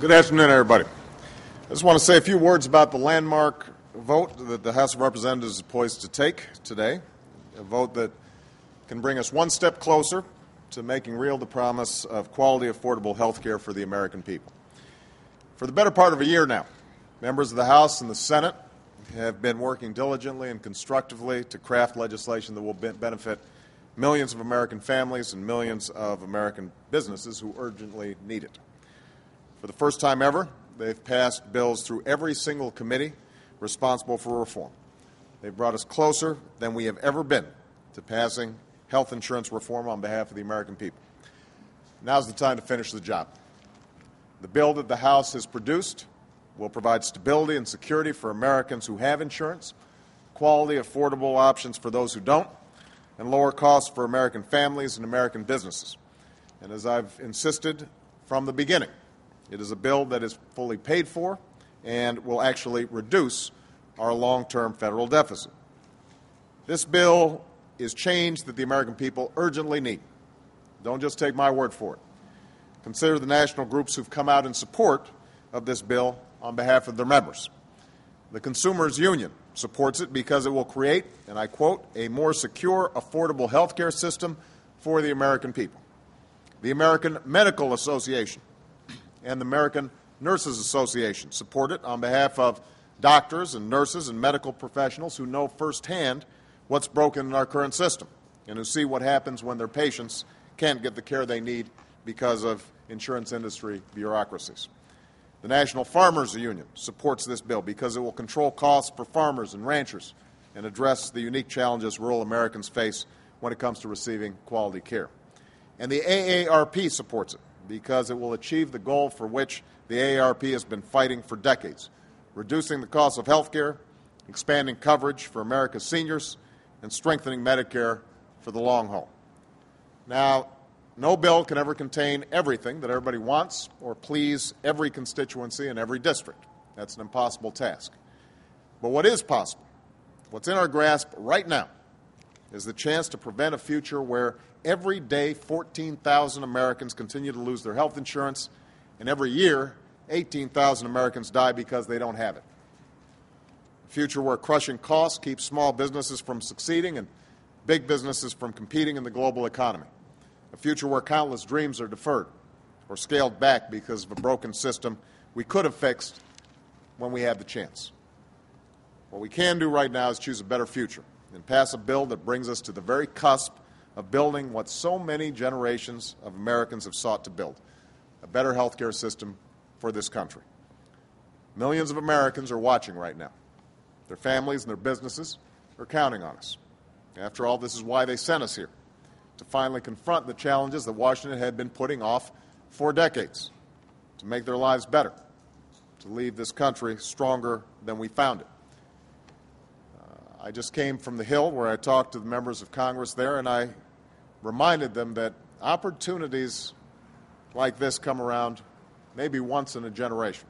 Good afternoon, everybody. I just want to say a few words about the landmark vote that the House of Representatives is poised to take today, a vote that can bring us one step closer to making real the promise of quality, affordable health care for the American people. For the better part of a year now, members of the House and the Senate have been working diligently and constructively to craft legislation that will benefit millions of American families and millions of American businesses who urgently need it. For the first time ever, they've passed bills through every single committee responsible for reform. They've brought us closer than we have ever been to passing health insurance reform on behalf of the American people. Now's the time to finish the job. The bill that the House has produced will provide stability and security for Americans who have insurance, quality, affordable options for those who don't, and lower costs for American families and American businesses. And as I've insisted from the beginning, it is a bill that is fully paid for and will actually reduce our long-term federal deficit. This bill is change that the American people urgently need. Don't just take my word for it. Consider the national groups who've come out in support of this bill on behalf of their members. The Consumers Union supports it because it will create, and I quote, a more secure, affordable health care system for the American people. The American Medical Association and the American Nurses Association support it on behalf of doctors and nurses and medical professionals who know firsthand what's broken in our current system and who see what happens when their patients can't get the care they need because of insurance industry bureaucracies. The National Farmers Union supports this bill because it will control costs for farmers and ranchers and address the unique challenges rural Americans face when it comes to receiving quality care. And the AARP supports it because it will achieve the goal for which the AARP has been fighting for decades, reducing the cost of health care, expanding coverage for America's seniors, and strengthening Medicare for the long haul. Now, no bill can ever contain everything that everybody wants or please every constituency in every district. That's an impossible task. But what is possible, what's in our grasp right now, is the chance to prevent a future where every day 14,000 Americans continue to lose their health insurance, and every year 18,000 Americans die because they don't have it. A future where crushing costs keep small businesses from succeeding and big businesses from competing in the global economy. A future where countless dreams are deferred or scaled back because of a broken system we could have fixed when we had the chance. What we can do right now is choose a better future and pass a bill that brings us to the very cusp of building what so many generations of Americans have sought to build, a better health care system for this country. Millions of Americans are watching right now. Their families and their businesses are counting on us. After all, this is why they sent us here, to finally confront the challenges that Washington had been putting off for decades, to make their lives better, to leave this country stronger than we found it. I just came from the Hill where I talked to the members of Congress there, and I reminded them that opportunities like this come around maybe once in a generation.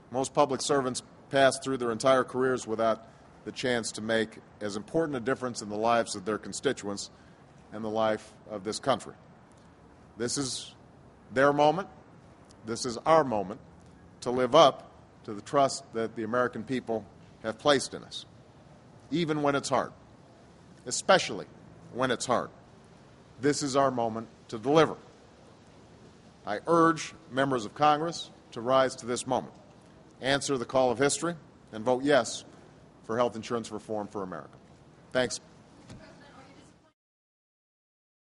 Most public servants pass through their entire careers without the chance to make as important a difference in the lives of their constituents and the life of this country. This is their moment. This is our moment to live up to the trust that the American people have placed in us, even when it's hard, especially when it's hard. This is our moment to deliver. I urge members of Congress to rise to this moment, answer the call of history, and vote yes for health insurance reform for America. Thanks